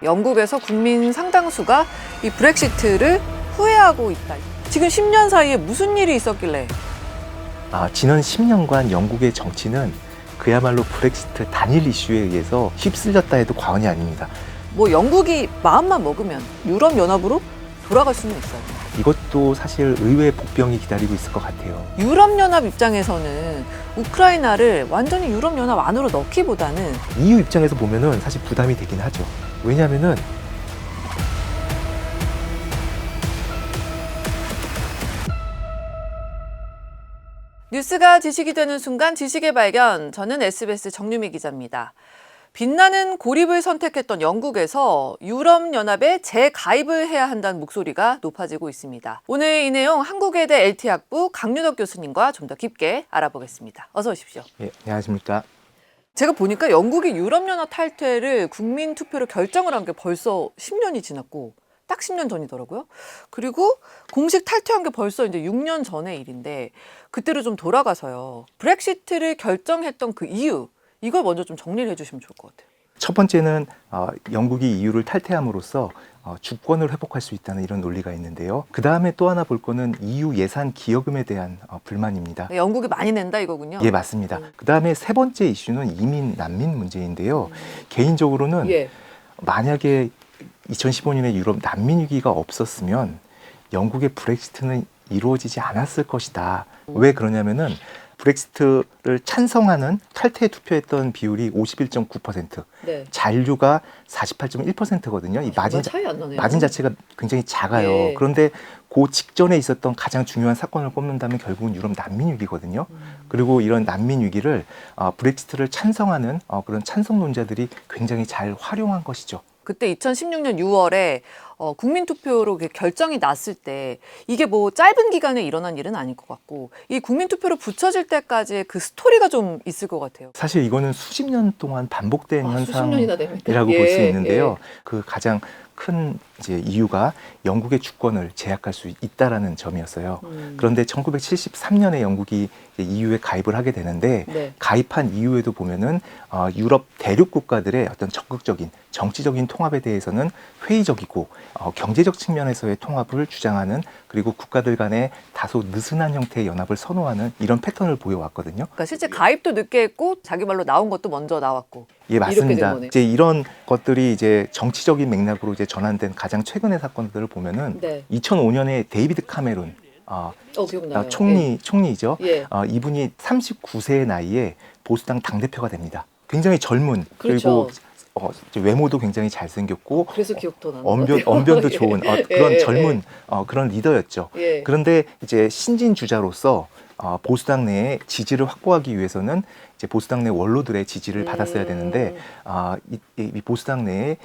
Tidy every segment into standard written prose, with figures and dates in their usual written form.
영국에서 국민 상당수가 이 브렉시트를 후회하고 있다. 지금 10년 사이에 무슨 일이 있었길래? 지난 10년간 영국의 정치는 그야말로 브렉시트 단일 이슈에 의해서 휩쓸렸다 해도 과언이 아닙니다. 뭐 영국이 마음만 먹으면 유럽연합으로 돌아갈 수는 있어요. 이것도 사실 의외의 복병이 기다리고 있을 것 같아요. 유럽연합 입장에서는 우크라이나를 완전히 유럽연합 안으로 넣기보다는 EU 입장에서 보면은 사실 부담이 되긴 하죠. 왜냐하면은 뉴스가 지식이 되는 순간 지식의 발견. 저는 SBS 정유미 기자입니다. 빛나는 고립을 선택했던 영국에서 유럽연합에 재가입을 해야 한다는 목소리가 높아지고 있습니다. 오늘 이 내용 한국외대 LT학부 강윤옥 교수님과 좀 더 깊게 알아보겠습니다. 어서 오십시오. 예, 안녕하십니까. 제가 보니까 영국이 유럽연합 탈퇴를 국민투표로 결정을 한 게 벌써 10년이 지났고 딱 10년 전이더라고요. 그리고 공식 탈퇴한 게 벌써 이제 6년 전의 일인데 그때로 좀 돌아가서요. 브렉시트를 결정했던 그 이유, 이걸 먼저 좀 정리를 해주시면 좋을 것 같아요. 첫 번째는 영국이 EU를 탈퇴함으로써 주권을 회복할 수 있다는 이런 논리가 있는데요. 그 다음에 또 하나 볼 거는 EU 예산 기여금에 대한 불만입니다. 네, 영국이 많이 낸다 이거군요. 예, 맞습니다. 그 다음에 세 번째 이슈는 이민, 난민 문제인데요. 개인적으로는 예. 만약에 2015년에 유럽 난민 위기가 없었으면 영국의 브렉시트는 이루어지지 않았을 것이다. 왜 그러냐면은 브렉시트를 찬성하는 탈퇴에 투표했던 비율이 51.9%, 네. 잔류가 48.1%거든요. 이 마진, 차이 안 나네요. 마진 자체가 굉장히 작아요. 예. 그런데 그 직전에 있었던 가장 중요한 사건을 꼽는다면 결국은 유럽 난민 위기거든요. 그리고 이런 난민 위기를 브렉시트를 찬성하는 그런 찬성론자들이 굉장히 잘 활용한 것이죠. 그때 2016년 6월에 국민투표로 결정이 났을 때 이게 뭐 짧은 기간에 일어난 일은 아닐 것 같고 이 국민투표로 붙여질 때까지의 그 스토리가 좀 있을 것 같아요. 사실 이거는 수십 년 동안 반복된 수십 년이나 됩니다. 현상이라고 볼 수 예, 있는데요. 그 가장 큰 이제 이유가 영국의 주권을 제약할 수 있다라는 점이었어요. 그런데 1973년에 영국이 EU에 가입을 하게 되는데 네. 가입한 이후에도 보면은 유럽 대륙 국가들의 어떤 적극적인 정치적인 통합에 대해서는 회의적이고 경제적 측면에서의 통합을 주장하는 그리고 국가들 간의 다소 느슨한 형태의 연합을 선호하는 이런 패턴을 보여왔거든요. 그러니까 실제 가입도 늦게 했고 자기 말로 나온 것도 먼저 나왔고. 예, 이렇게 된 맞습니다. 거네요. 이제 이런 것들이 이제 정치적인 맥락으로 이제 전환된 가장 최근의 사건들을 보면은 네. 2005년에 데이비드 카메룬 기억나요. 총리이죠. 예. 이분이 39세의 나이에 보수당 당대표가 됩니다. 굉장히 젊은 그렇죠. 그리고 이제 외모도 굉장히 잘생겼고 그래서 기억도 나는 것 같아요. 언변도 좋은 그런 예, 젊은 그런 리더였죠. 예. 그런데 이제 신진 주자로서 보수당 내에 지지를 확보하기 위해서는 이제 보수당 내 원로들의 지지를 받았어야 되는데 이 보수당 내에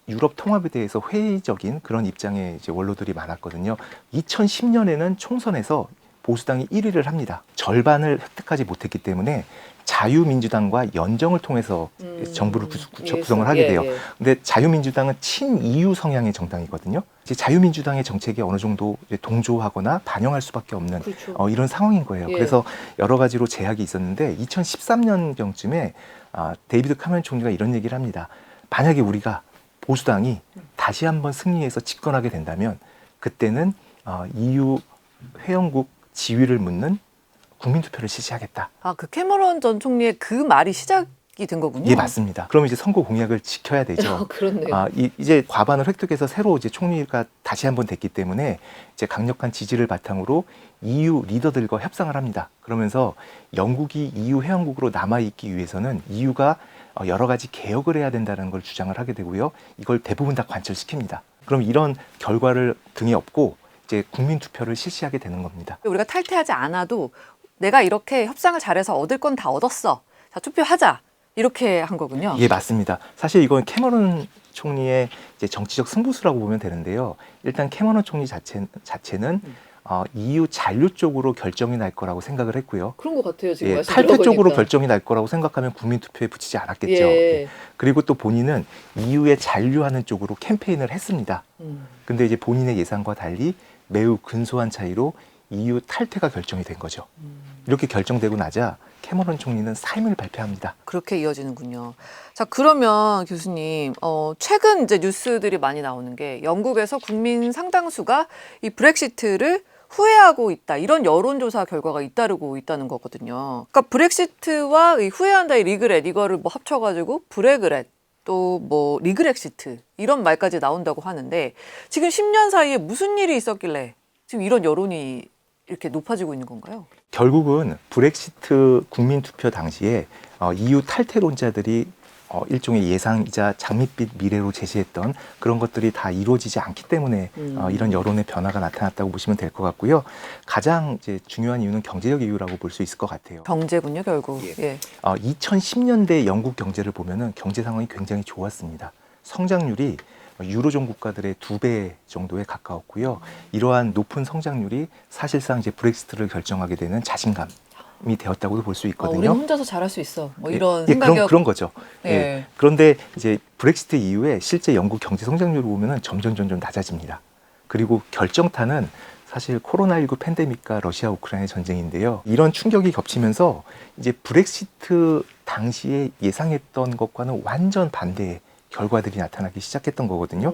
유럽 통합에 대해서 회의적인 그런 입장의 이제 원로들이 많았거든요. 2010년에는 총선에서 보수당이 1위를 합니다. 절반을 획득하지 못했기 때문에 자유민주당과 연정을 통해서 정부를 구성을 하게 돼요. 근데 자유민주당은 친EU 성향의 정당이거든요. 이제 자유민주당의 정책에 어느 정도 이제 동조하거나 반영할 수밖에 없는 그렇죠. 이런 상황인 거예요. 예. 그래서 여러 가지로 제약이 있었는데 2013년경쯤에 데이비드 카메론 총리가 이런 얘기를 합니다. 만약에 우리가 보수당이 다시 한번 승리해서 집권하게 된다면 그때는 EU 회원국 지위를 묻는 국민투표를 실시하겠다. 그 캐머런 전 총리의 그 말이 시작이 된 거군요. 예, 맞습니다. 그럼 이제 선거 공약을 지켜야 되죠. 그렇네요. 이제 과반을 획득해서 새로 이제 총리가 다시 한번 됐기 때문에 이제 강력한 지지를 바탕으로 EU 리더들과 협상을 합니다. 그러면서 영국이 EU 회원국으로 남아있기 위해서는 EU가 여러 가지 개혁을 해야 된다는 걸 주장을 하게 되고요. 이걸 대부분 다 관철시킵니다. 그럼 이런 결과를 등에 업고 이제 국민투표를 실시하게 되는 겁니다. 우리가 탈퇴하지 않아도 내가 이렇게 협상을 잘해서 얻을 건 다 얻었어. 자, 투표하자. 이렇게 한 거군요. 예, 맞습니다. 사실 이건 캐머런 총리의 이제 정치적 승부수라고 보면 되는데요. 일단 캐머런 총리 자체는 EU 잔류 쪽으로 결정이 날 거라고 생각을 했고요. 그런 것 같아요. 지금 예, 말씀 탈퇴 쪽으로 들어보니까. 결정이 날 거라고 생각하면 국민투표에 붙이지 않았겠죠. 예. 예. 그리고 또 본인은 EU에 잔류하는 쪽으로 캠페인을 했습니다. 근데 이제 본인의 예상과 달리 매우 근소한 차이로 EU 탈퇴가 결정이 된 거죠. 이렇게 결정되고 나자 캐머런 총리는 사임을 발표합니다. 그렇게 이어지는군요. 자, 그러면 교수님, 최근 이제 뉴스들이 많이 나오는 게 영국에서 국민 상당수가 이 브렉시트를 후회하고 있다. 이런 여론조사 결과가 잇따르고 있다는 거거든요. 그러니까 브렉시트와 이 후회한다, 이 리그렛, 이거를 뭐 합쳐가지고 브레그렛, 또 뭐 리그렉시트 이런 말까지 나온다고 하는데 지금 10년 사이에 무슨 일이 있었길래 지금 이런 여론이 이렇게 높아지고 있는 건가요? 결국은 브렉시트 국민투표 당시에 EU 탈퇴론자들이 일종의 예상이자 장밋빛 미래로 제시했던 그런 것들이 다 이루어지지 않기 때문에 이런 여론의 변화가 나타났다고 보시면 될 것 같고요. 가장 이제 중요한 이유는 경제적 이유라고 볼 수 있을 것 같아요. 경제군요, 결국. 예. 2010년대 영국 경제를 보면은 경제 상황이 굉장히 좋았습니다. 성장률이 유로존 국가들의 2배 정도에 가까웠고요. 이러한 높은 성장률이 사실상 이제 브렉시트를 결정하게 되는 자신감이 되었다고도 볼 수 있거든요. 우리는 혼자서 잘할 수 있어. 뭐 이런 예, 생각이 그런 거죠. 예. 예. 그런데 이제 브렉시트 이후에 실제 영국 경제 성장률을 보면은 점점 낮아집니다. 그리고 결정타는 사실 코로나19 팬데믹과 러시아 우크라이나 전쟁인데요. 이런 충격이 겹치면서 이제 브렉시트 당시에 예상했던 것과는 완전 반대의 결과들이 나타나기 시작했던 거거든요.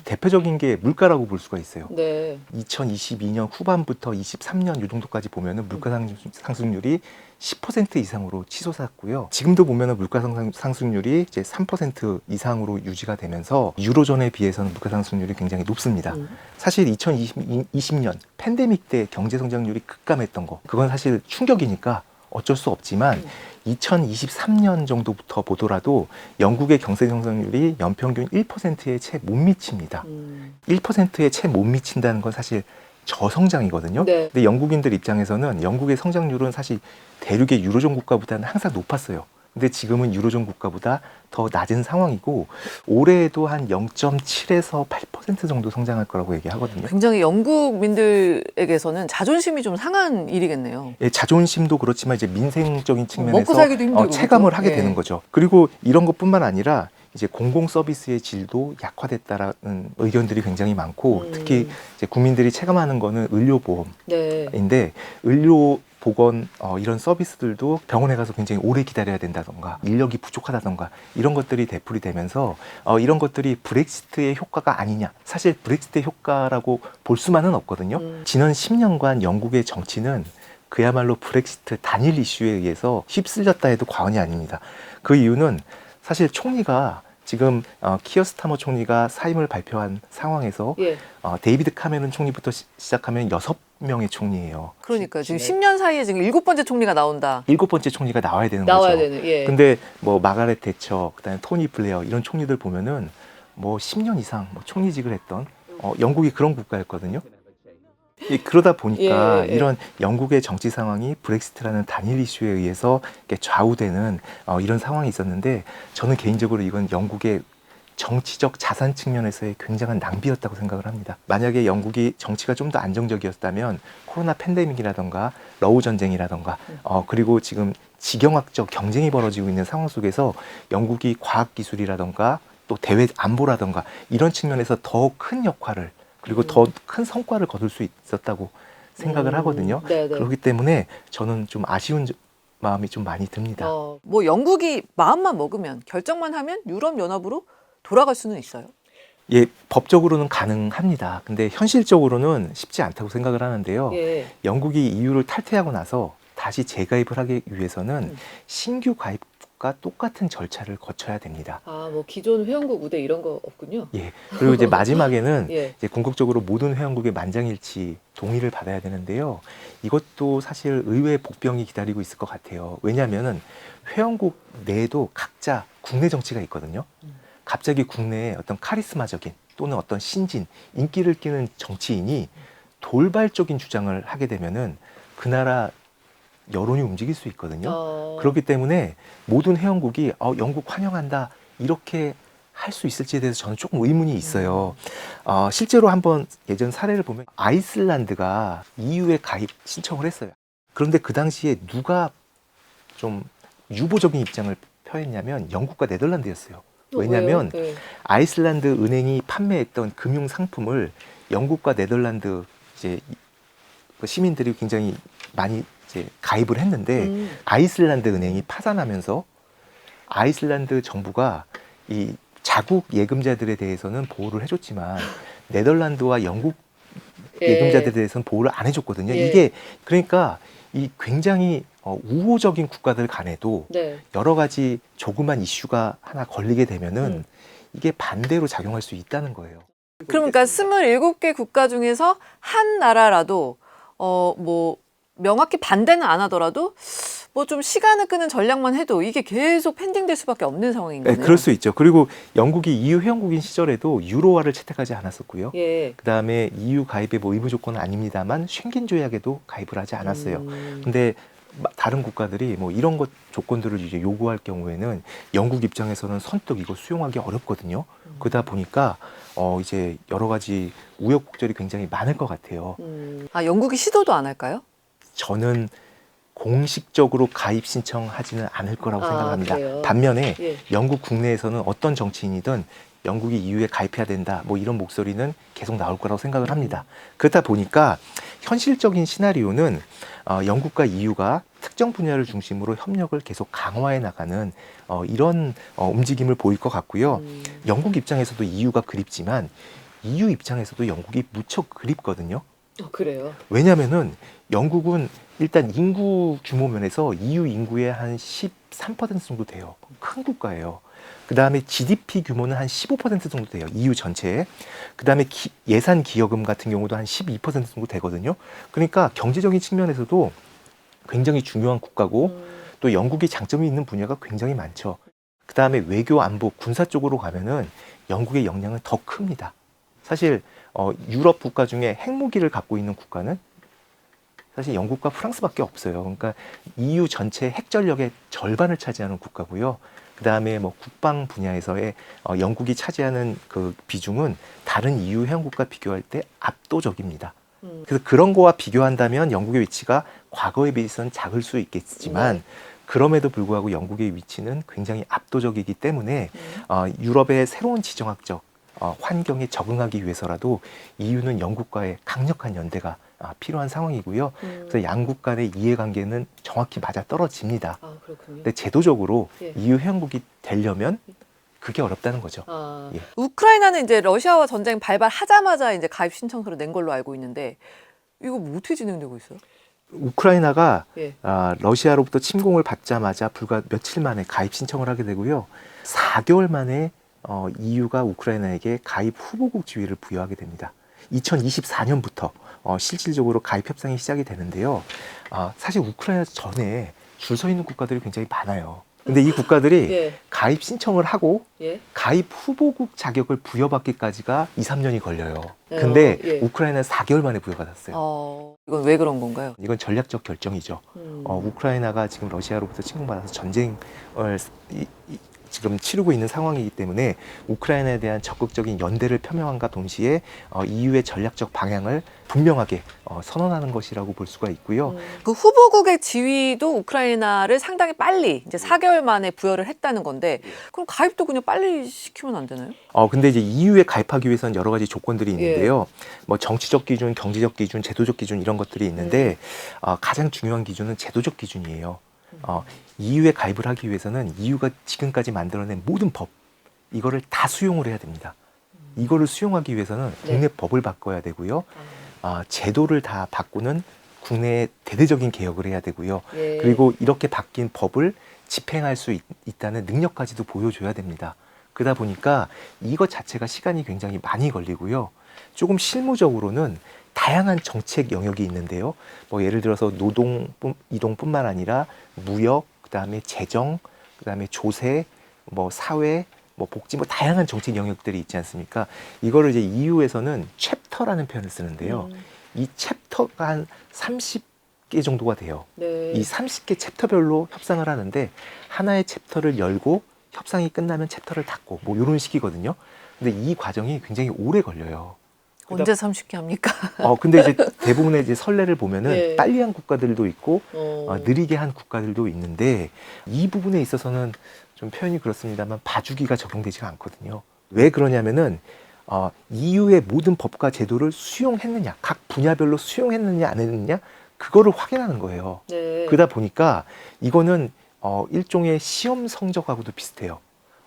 대표적인 게 물가라고 볼 수가 있어요. 네. 2022년 후반부터 23년 이 정도까지 보면은 물가 상승률이 10% 이상으로 치솟았고요. 지금도 보면은 물가 상승률이 이제 3% 이상으로 유지가 되면서 유로존에 비해서는 물가 상승률이 굉장히 높습니다. 사실 2020년 팬데믹 때 경제 성장률이 급감했던 거, 그건 사실 충격이니까 어쩔 수 없지만 2023년 정도부터 보더라도 영국의 경제 성장률이 연평균 1%에 채 못 미칩니다. 1%에 채 못 미친다는 건 사실 저성장이거든요. 네. 근데 영국인들 입장에서는 영국의 성장률은 사실 대륙의 유로존 국가보다는 항상 높았어요. 근데 지금은 유로존 국가보다 더 낮은 상황이고 올해에도 한 0.7에서 8% 정도 성장할 거라고 얘기하거든요. 굉장히 영국민들에게서는 자존심이 좀 상한 일이겠네요. 예, 자존심도 그렇지만 이제 민생적인 측면에서 먹고 살기도 힘들고 체감을 그렇죠? 하게 예. 되는 거죠. 그리고 이런 것뿐만 아니라 이제 공공 서비스의 질도 약화됐다라는 의견들이 굉장히 많고 특히 이제 국민들이 체감하는 거는 의료보험인데 네. 의료 보건 이런 서비스들도 병원에 가서 굉장히 오래 기다려야 된다던가 인력이 부족하다던가 이런 것들이 되풀이 되면서 이런 것들이 브렉시트의 효과가 아니냐. 사실 브렉시트의 효과라고 볼 수만은 없거든요. 지난 10년간 영국의 정치는 그야말로 브렉시트 단일 이슈에 의해서 휩쓸렸다 해도 과언이 아닙니다. 그 이유는 사실 총리가 지금 키어 스타머 총리가 사임을 발표한 상황에서 예. 데이비드 카메론 총리부터 시작하면 6명의 총리예요. 그러니까 지금 10년 사이에 지금 7번째 총리가 나온다. 7번째 총리가 나와야 되는 나와야 거죠. 되는. 예. 근데 뭐 마가렛 대처, 그다음에 토니 블레어 이런 총리들 보면은 뭐 10년 이상 뭐 총리직을 했던 영국이 그런 국가였거든요. 그러다 보니까 예. 이런 영국의 정치 상황이 브렉시트라는 단일 이슈에 의해서 이렇게 좌우되는 이런 상황이 있었는데 저는 개인적으로 이건 영국의 정치적 자산 측면에서의 굉장한 낭비였다고 생각을 합니다. 만약에 영국이 정치가 좀 더 안정적이었다면 코로나 팬데믹이라던가 러우 전쟁이라던가 그리고 지금 지경학적 경쟁이 벌어지고 있는 상황 속에서 영국이 과학기술이라던가 또 대외 안보라던가 이런 측면에서 더 큰 역할을 그리고 더 큰 성과를 거둘 수 있었다고 생각을 하거든요. 네네. 그렇기 때문에 저는 좀 아쉬운 마음이 좀 많이 듭니다. 뭐 영국이 마음만 먹으면 결정만 하면 유럽 연합으로 돌아갈 수는 있어요. 예, 법적으로는 가능합니다. 근데 현실적으로는 쉽지 않다고 생각을 하는데요. 예. 영국이 EU를 탈퇴하고 나서 다시 재가입을 하기 위해서는 신규 가입과 똑같은 절차를 거쳐야 됩니다. 뭐 기존 회원국 우대 이런 거 없군요. 예. 그리고 이제 마지막에는 예. 이제 궁극적으로 모든 회원국의 만장일치 동의를 받아야 되는데요. 이것도 사실 의외의 복병이 기다리고 있을 것 같아요. 왜냐하면은 회원국 내에도 각자 국내 정치가 있거든요. 갑자기 국내에 어떤 카리스마적인 또는 어떤 신진, 인기를 끄는 정치인이 돌발적인 주장을 하게 되면은 그 나라 여론이 움직일 수 있거든요. 그렇기 때문에 모든 회원국이 영국 환영한다 이렇게 할 수 있을지에 대해서 저는 조금 의문이 있어요. 실제로 한번 예전 사례를 보면 아이슬란드가 EU에 가입 신청을 했어요. 그런데 그 당시에 누가 좀 유보적인 입장을 표했냐면 영국과 네덜란드였어요. 왜냐하면 네. 아이슬란드 은행이 판매했던 금융 상품을 영국과 네덜란드 이제 그 시민들이 굉장히 많이 이제 가입을 했는데 아이슬란드 은행이 파산하면서 아이슬란드 정부가 이 자국 예금자들에 대해서는 보호를 해줬지만 네덜란드와 영국 예금자들에 대해서는 보호를 안 해줬거든요. 예. 이게 그러니까 이 굉장히 우호적인 국가들 간에도 네. 여러 가지 조그만 이슈가 하나 걸리게 되면은 이게 반대로 작용할 수 있다는 거예요. 그러니까 27개 국가 중에서 한 나라라도 뭐 명확히 반대는 안 하더라도 뭐 좀 시간을 끄는 전략만 해도 이게 계속 팬딩될 수밖에 없는 상황인 네, 거네요. 그럴 수 있죠. 그리고 영국이 EU 회원국인 시절에도 유로화를 채택하지 않았었고요. 예. 그다음에 EU 가입의 뭐 의무 조건은 아닙니다만 쉥겐 조약에도 가입을 하지 않았어요. 근데 다른 국가들이 뭐 이런 것 조건들을 이제 요구할 경우에는 영국 입장에서는 선뜻 이거 수용하기 어렵거든요. 그러다 보니까 이제 여러 가지 우여곡절이 굉장히 많을 것 같아요. 아, 영국이 시도도 안 할까요? 저는 공식적으로 가입 신청하지는 않을 거라고 아, 생각합니다. 그래요? 반면에 예. 영국 국내에서는 어떤 정치인이든 영국이 EU에 가입해야 된다, 뭐 이런 목소리는 계속 나올 거라고 생각을 합니다. 그렇다 보니까 현실적인 시나리오는 영국과 EU가 특정 분야를 중심으로 협력을 계속 강화해 나가는 이런 움직임을 보일 것 같고요. 영국 입장에서도 EU가 그립지만 EU 입장에서도 영국이 무척 그립거든요. 그래요. 왜냐하면은 영국은 일단 인구 규모 면에서 EU 인구의 한 13% 정도 돼요. 큰 국가예요. 그 다음에 GDP 규모는 한 15% 정도 돼요. EU 전체에. 그 다음에 예산 기여금 같은 경우도 한 12% 정도 되거든요. 그러니까 경제적인 측면에서도 굉장히 중요한 국가고 또 영국이 장점이 있는 분야가 굉장히 많죠. 그 다음에 외교, 안보, 군사 쪽으로 가면은 영국의 역량은 더 큽니다. 사실 유럽 국가 중에 핵무기를 갖고 있는 국가는 사실 영국과 프랑스밖에 없어요. 그러니까 EU 전체 핵전력의 절반을 차지하는 국가고요. 그 다음에 뭐 국방 분야에서의 영국이 차지하는 그 비중은 다른 EU 회원국과 비교할 때 압도적입니다. 그래서 그런 거와 비교한다면 영국의 위치가 과거에 비해서는 작을 수 있겠지만 그럼에도 불구하고 영국의 위치는 굉장히 압도적이기 때문에 유럽의 새로운 지정학적 환경에 적응하기 위해서라도 EU는 영국과의 강력한 연대가 필요한 상황이고요. 그래서 양국 간의 이해관계는 정확히 맞아 떨어집니다. 아, 그렇군요. 근데 제도적으로 예. EU 회원국이 되려면 그게 어렵다는 거죠. 아, 예. 우크라이나는 이제 러시아와 전쟁 발발하자마자 이제 가입 신청서를 낸 걸로 알고 있는데 이거 뭐 어떻게 진행되고 있어요? 우크라이나가 예. 러시아로부터 침공을 받자마자 불과 며칠 만에 가입 신청을 하게 되고요. 4개월 만에 EU가 우크라이나에게 가입 후보국 지위를 부여하게 됩니다. 2024년부터 실질적으로 가입 협상이 시작이 되는데요. 사실 우크라이나 전에 줄 서 있는 국가들이 굉장히 많아요. 근데 이 국가들이 예. 가입 신청을 하고 예. 가입 후보국 자격을 부여받기까지가 2, 3년이 걸려요. 근데 예. 우크라이나는 4개월 만에 부여받았어요. 이건 왜 그런 건가요? 이건 전략적 결정이죠. 우크라이나가 지금 러시아로부터 침공받아서 전쟁을 지금 치르고 있는 상황이기 때문에 우크라이나에 대한 적극적인 연대를 표명함과 동시에 EU의 전략적 방향을 분명하게 선언하는 것이라고 볼 수가 있고요. 그 후보국의 지위도 우크라이나를 상당히 빨리 이제 4개월 만에 부여를 했다는 건데 그럼 가입도 그냥 빨리 시키면 안 되나요? 근데 이제 EU에 가입하기 위해서는 여러 가지 조건들이 있는데요. 뭐 정치적 기준, 경제적 기준, 제도적 기준 이런 것들이 있는데 가장 중요한 기준은 제도적 기준이에요. EU에 가입을 하기 위해서는 EU가 지금까지 만들어낸 모든 법 이거를 다 수용을 해야 됩니다. 이거를 수용하기 위해서는 국내 법을 바꿔야 되고요. 제도를 다 바꾸는 국내의 대대적인 개혁을 해야 되고요. 예. 그리고 이렇게 바뀐 법을 집행할 수 있다는 능력까지도 보여줘야 됩니다. 그러다 보니까 이것 자체가 시간이 굉장히 많이 걸리고요. 조금 실무적으로는 다양한 정책 영역이 있는데요. 뭐 예를 들어서 노동 이동뿐만 아니라 무역, 그다음에 재정, 그다음에 조세, 뭐 사회, 뭐 복지, 뭐 다양한 정책 영역들이 있지 않습니까? 이거를 이제 EU에서는 챕터라는 표현을 쓰는데요. 이 챕터가 한 30개 정도가 돼요. 네. 이 30개 챕터별로 협상을 하는데 하나의 챕터를 열고 협상이 끝나면 챕터를 닫고 뭐 이런 식이거든요. 근데 이 과정이 굉장히 오래 걸려요. 언제 30개 합니까? 근데 이제 대부분의 이제 선례를 보면은 네. 빨리 한 국가들도 있고 느리게 한 국가들도 있는데 이 부분에 있어서는 좀 표현이 그렇습니다만 봐주기가 적용되지가 않거든요. 왜 그러냐면은 EU의 모든 법과 제도를 수용했느냐, 각 분야별로 수용했느냐 안 했느냐 그거를 확인하는 거예요. 네. 그러다 보니까 이거는 일종의 시험 성적하고도 비슷해요.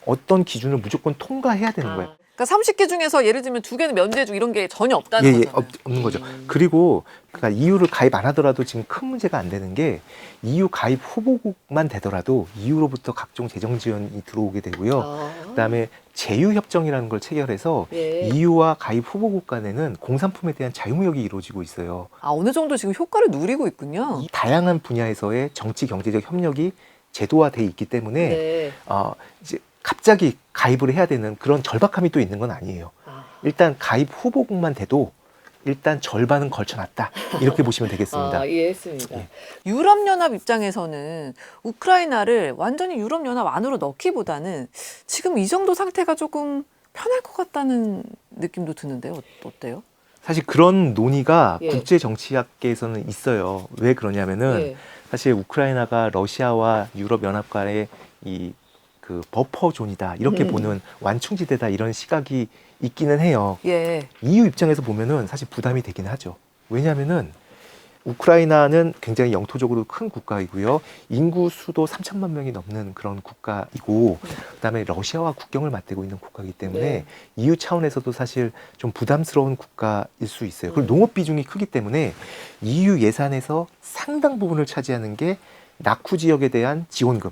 어떤 기준을 무조건 통과해야 되는 거예요. 그러니까 30개 중에서 예를 들면 2개는 면제해주고 이런 게 전혀 없다는 예, 거잖아요. 없는 거죠. 그리고 그러니까 EU를 가입 안 하더라도 지금 큰 문제가 안 되는 게 EU 가입 후보국만 되더라도 EU로부터 각종 재정 지원이 들어오게 되고요. 그다음에 제휴협정이라는 걸 체결해서 예. EU와 가입 후보국 간에는 공산품에 대한 자유무역이 이루어지고 있어요. 어느 정도 지금 효과를 누리고 있군요. 이 다양한 분야에서의 정치 경제적 협력이 제도화돼 있기 때문에 네. 이제 갑자기 가입을 해야 되는 그런 절박함이 또 있는 건 아니에요. 일단 가입 후보국만 돼도 일단 절반은 걸쳐놨다. 이렇게 보시면 되겠습니다. 이해했습니다. 예. 유럽연합 입장에서는 우크라이나를 완전히 유럽연합 안으로 넣기보다는 지금 이 정도 상태가 조금 편할 것 같다는 느낌도 드는데요. 어때요? 사실 그런 논의가 예. 국제 정치학계에서는 있어요. 왜 그러냐면은 예. 사실 우크라이나가 러시아와 유럽 연합 간의 그 버퍼 존이다 이렇게 보는 완충지대다 이런 시각이 있기는 해요. 예. EU 입장에서 보면은 사실 부담이 되긴 하죠. 왜냐하면은 우크라이나는 굉장히 영토적으로 큰 국가이고요. 인구 수도 3천만 명이 넘는 그런 국가이고, 그다음에 러시아와 국경을 맞대고 있는 국가이기 때문에 네. EU 차원에서도 사실 좀 부담스러운 국가일 수 있어요. 그리고 농업 비중이 크기 때문에 EU 예산에서 상당 부분을 차지하는 게 낙후 지역에 대한 지원금,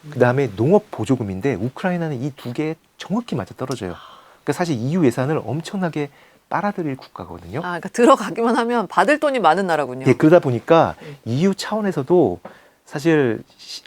그다음에 농업 보조금인데 우크라이나는 이 두 개에 정확히 맞아 떨어져요. 그러니까 사실 EU 예산을 엄청나게 빨아들일 국가거든요. 그러니까 들어가기만 하면 받을 돈이 많은 나라군요. 예, 그러다 보니까 EU 차원에서도 사실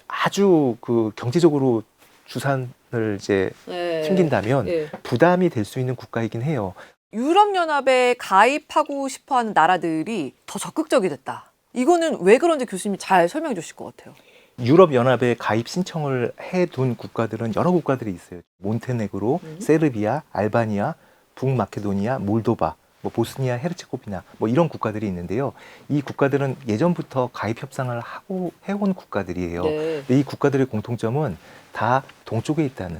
아주 그 경제적으로 주산을 이제 네. 챙긴다면 예. 부담이 될 수 있는 국가이긴 해요. 유럽연합에 가입하고 싶어하는 나라들이 더 적극적이 됐다. 이거는 왜 그런지 교수님이 잘 설명해 주실 것 같아요. 유럽연합에 가입 신청을 해둔 국가들은 여러 국가들이 있어요. 몬테네그로, 세르비아, 알바니아, 북마케도니아, 몰도바, 보스니아, 헤르체고비나 이런 국가들이 있는데요. 이 국가들은 예전부터 가입 협상을 하고 해온 국가들이에요. 네. 이 국가들의 공통점은 다 동쪽에 있다는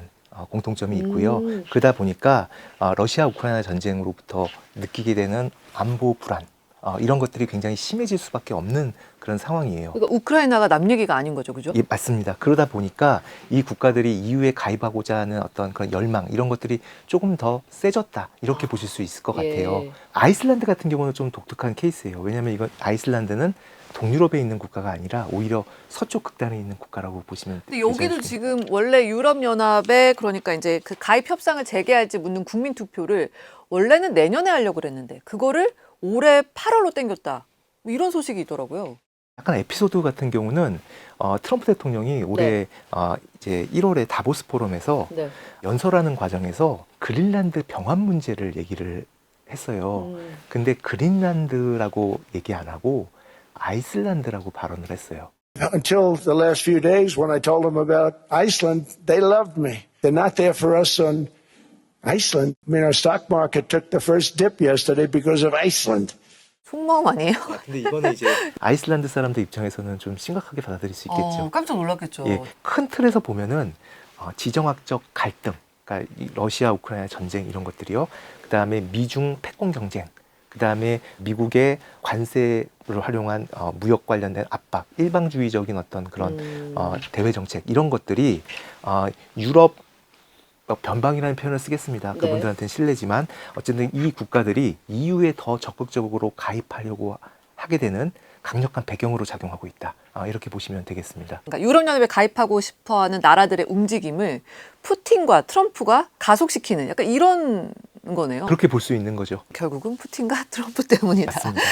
공통점이 있고요. 그러다 보니까 러시아 우크라이나 전쟁으로부터 느끼게 되는 안보 불안 이런 것들이 굉장히 심해질 수밖에 없는 그런 상황이에요. 그러니까 우크라이나가 남 얘기가 아닌 거죠, 그죠? 예, 맞습니다. 그러다 보니까 이 국가들이 EU에 가입하고자 하는 어떤 그런 열망 이런 것들이 조금 더 세졌다 이렇게 보실 수 있을 것 같아요. 예. 아이슬란드 같은 경우는 좀 독특한 케이스예요. 왜냐하면 이건 아이슬란드는 동유럽에 있는 국가가 아니라 오히려 서쪽 극단에 있는 국가라고 보시면 근데 되지 여기도 않을까. 지금 원래 유럽연합에 그러니까 이제 그 가입 협상을 재개할지 묻는 국민 투표를 원래는 내년에 하려고 그랬는데 그거를 올해 8월로 땡겼다. 이런 소식이 있더라고요. 약간 에피소드 같은 경우는 트럼프 대통령이 올해 이제 1월에 다보스 포럼에서 네. 연설하는 과정에서 그린란드 병합 문제를 얘기를 했어요. 근데 그린란드라고 얘기 안 하고 아이슬란드라고 발언을 했어요. Until the last few days, when I told them about Iceland, they loved me. They're not there for us on Iceland. I mean, our stock market took the first dip yesterday because of Iceland. 속마음 아니에요? 근데 이거는 이제 아이슬란드 사람들 입장에서는 좀 심각하게 받아들일 수 있겠죠. 깜짝 놀랐겠죠. 예, 큰 틀에서 보면은 지정학적 갈등, 그러니까 이 러시아 우크라이나 전쟁 이런 것들이요. 그다음에 미중 패권 경쟁, 그다음에 미국의 관세를 활용한 무역 관련된 압박, 일방주의적인 어떤 그런 대외 정책 이런 것들이 유럽 변방이라는 표현을 쓰겠습니다. 네. 그분들한테는 실례지만 어쨌든 이 국가들이 EU에 더 적극적으로 가입하려고 하게 되는 강력한 배경으로 작용하고 있다. 이렇게 보시면 되겠습니다. 그러니까 유럽연합에 가입하고 싶어하는 나라들의 움직임을 푸틴과 트럼프가 가속시키는 약간 이런 거네요. 그렇게 볼 수 있는 거죠. 결국은 푸틴과 트럼프 때문이다. 맞습니다.